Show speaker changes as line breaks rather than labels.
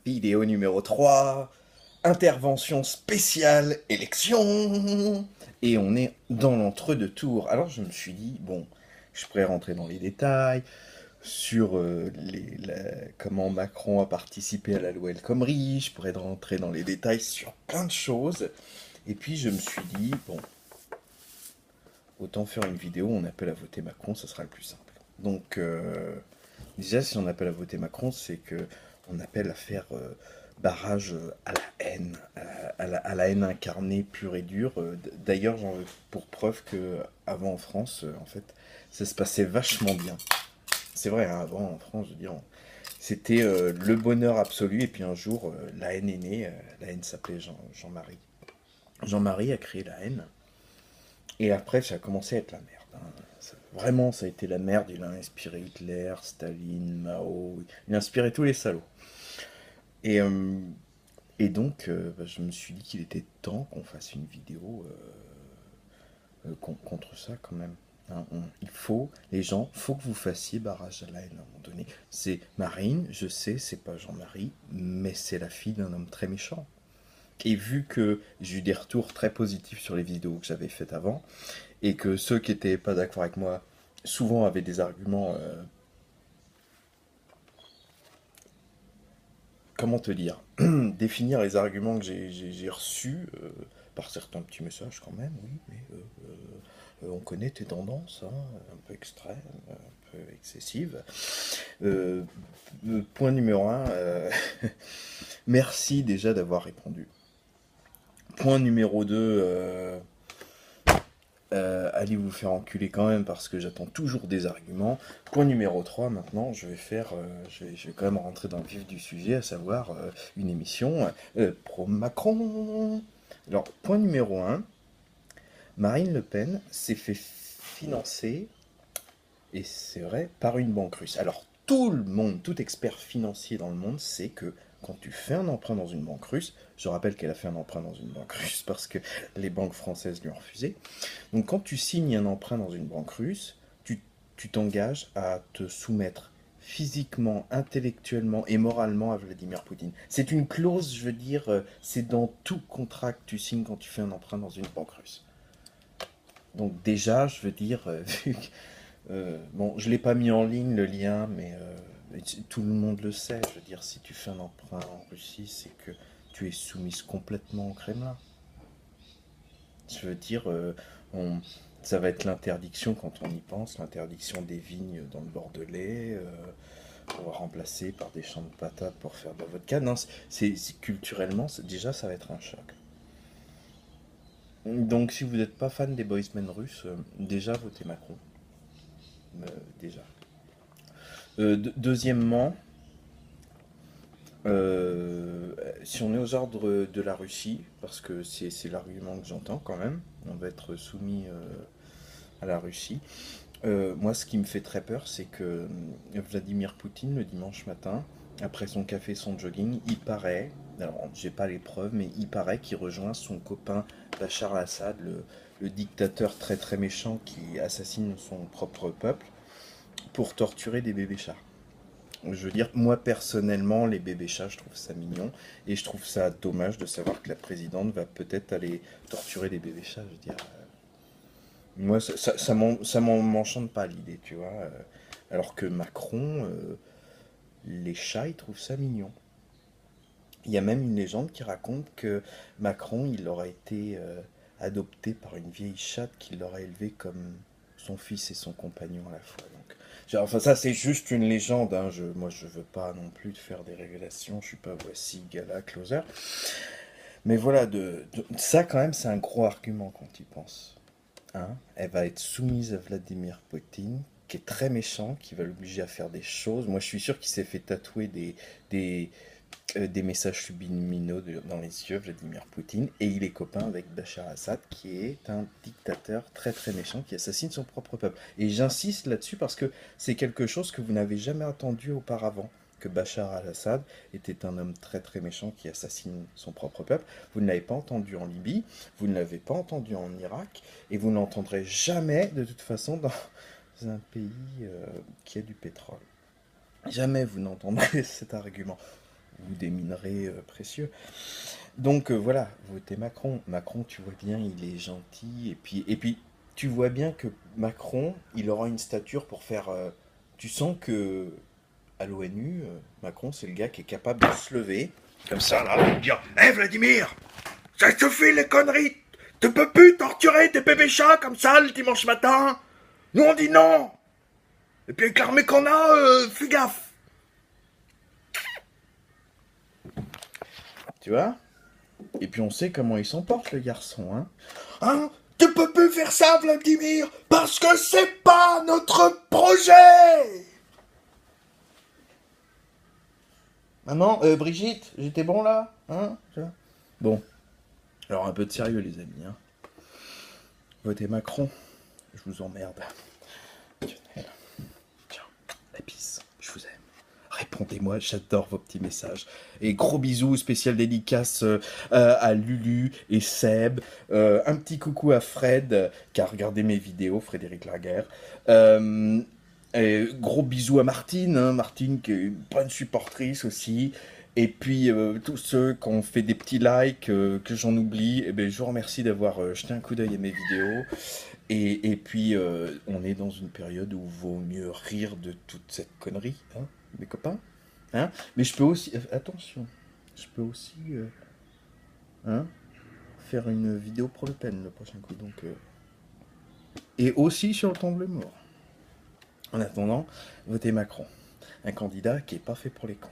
Vidéo numéro 3, intervention spéciale, élection. Et on est dans l'entre-deux tours. Alors je me suis dit, bon, je pourrais rentrer dans les détails sur comment Macron a participé à la loi El Khomri, je pourrais rentrer dans les détails sur plein de choses. Et puis je me suis dit, bon, autant faire une vidéo où on appelle à voter Macron, ça sera le plus simple. Donc, déjà, si on appelle à voter Macron, c'est que on appelle à faire barrage à la haine, à la haine incarnée pure et dure. D'ailleurs, j'en veux pour preuve que avant en France, en fait, ça se passait vachement bien. C'est vrai, hein, avant en France, je veux dire, c'était le bonheur absolu. Et puis un jour, la haine est née. La haine s'appelait Jean-Marie. Jean-Marie a créé la haine. Et après, ça a commencé à être la merde, hein. Vraiment, ça a été la merde. Il a inspiré Hitler, Staline, Mao. Il a inspiré tous les salauds. Et, euh, et donc, je me suis dit qu'il était temps qu'on fasse une vidéo contre ça quand même. Hein, il faut, les gens, faut que vous fassiez barrage à la haine à un moment donné. C'est Marine, je sais, c'est pas Jean-Marie, mais c'est la fille d'un homme très méchant. Et vu que j'ai eu des retours très positifs sur les vidéos que j'avais faites avant, et que ceux qui n'étaient pas d'accord avec moi souvent avaient des arguments, comment te dire, définir les arguments que j'ai reçus par certains petits messages quand même, oui, mais on connaît tes tendances, hein, un peu extrêmes, un peu excessives. Euh, Point numéro un, merci déjà d'avoir répondu. Point numéro 2, allez vous faire enculer quand même parce que j'attends toujours des arguments. Point numéro 3, maintenant, je vais quand même rentrer dans le vif du sujet, à savoir une émission pro Macron. Alors, point numéro 1, Marine Le Pen s'est fait financer, et c'est vrai, par une banque russe. Alors, tout le monde, tout expert financier dans le monde sait que quand tu fais un emprunt dans une banque russe, je rappelle qu'elle a fait un emprunt dans une banque russe parce que les banques françaises lui ont refusé. Donc quand tu signes un emprunt dans une banque russe, tu t'engages à te soumettre physiquement, intellectuellement et moralement à Vladimir Poutine. C'est une clause, je veux dire, c'est dans tout contrat que tu signes quand tu fais un emprunt dans une banque russe. Donc déjà, je veux dire, vu que, bon, je ne l'ai pas mis en ligne le lien, mais tout le monde le sait. Je veux dire, si tu fais un emprunt en Russie, c'est que tu es soumise complètement au Kremlin. Je veux dire, on, ça va être l'interdiction quand on y pense, l'interdiction des vignes dans le Bordelais, on va remplacer par des champs de patates pour faire de la vodka. Non, culturellement, déjà, ça va être un choc. Donc, si vous n'êtes pas fan des boysmen russes, déjà, votez Macron. Euh, déjà. Deuxièmement, si on est aux ordres de la Russie, parce que c'est l'argument que j'entends quand même, on va être soumis à la Russie. Moi, ce qui me fait très peur, c'est que Vladimir Poutine, le dimanche matin, après son café, son jogging, il paraît, alors j'ai pas les preuves, mais il paraît qu'il rejoint son copain Bachar al-Assad, le dictateur très très méchant qui assassine son propre peuple, pour torturer des bébés chats. Je veux dire, moi personnellement, les bébés chats, je trouve ça mignon, et je trouve ça dommage de savoir que la présidente va peut-être aller torturer des bébés chats. Je veux dire, moi, ça m'enchante pas l'idée, tu vois. Alors que Macron, les chats, ils trouvent ça mignon. Il y a même une légende qui raconte que Macron, il aurait été adopté par une vieille chatte qui l'aurait élevé comme son fils et son compagnon à la fois. Donc, enfin, ça, c'est juste une légende, hein. Moi, je veux pas non plus te faire des révélations. Je suis pas voici, gala, closer. Mais voilà, ça, quand même, c'est un gros argument quand tu y penses. Hein, elle va être soumise à Vladimir Poutine, qui est très méchant, qui va l'obliger à faire des choses. Moi, je suis sûr qu'il s'est fait tatouer des, des messages subliminaux dans les yeux, Vladimir Poutine, et il est copain avec Bachar Assad, qui est un dictateur très très méchant, qui assassine son propre peuple. Et j'insiste là-dessus parce que c'est quelque chose que vous n'avez jamais entendu auparavant, que Bachar al-Assad était un homme très très méchant qui assassine son propre peuple. Vous ne l'avez pas entendu en Libye, vous ne l'avez pas entendu en Irak, et vous ne l'entendrez jamais de toute façon dans un pays qui a du pétrole. Jamais vous n'entendrez cet argument. ou des minerais précieux. Donc voilà, votez Macron. Macron, tu vois bien, il est gentil. Et puis, tu vois bien que Macron, il aura une stature pour faire. Tu sens que à l'ONU, Macron, c'est le gars qui est capable de se lever, comme ça, là, et dire hé Vladimir, ça suffit les conneries. Tu peux plus torturer des bébés chats comme ça le dimanche matin. Nous on dit non. Et puis avec l'armée qu'on a, fais gaffe. Tu vois? Et puis on sait comment il s'en porte, le garçon, hein. Hein? Tu peux plus faire ça, Vladimir, parce que c'est pas notre projet. Maman, Brigitte, j'étais bon là, hein? Bon, alors un peu de sérieux, les amis, hein. Votez Macron, je vous emmerde. Lionel, tiens, la pisse, je vous aime. Répondez-moi, j'adore vos petits messages. Et gros bisous, spécial dédicace à Lulu et Seb. Un petit coucou à Fred, qui a regardé mes vidéos, Frédéric Laguerre. Et gros bisous à Martine, hein, Martine qui est une bonne supportrice aussi. Et puis tous ceux qui ont fait des petits likes, que j'en oublie, eh ben, je vous remercie d'avoir jeté un coup d'œil à mes vidéos. Et puis on est dans une période où il vaut mieux rire de toute cette connerie, hein, mes copains. Hein. Mais je peux aussi, attention, je peux aussi hein, faire une vidéo pour Le Pen le prochain coup. Donc, et aussi sur le temps de mort. En attendant, votez Macron, un candidat qui est pas fait pour les cons.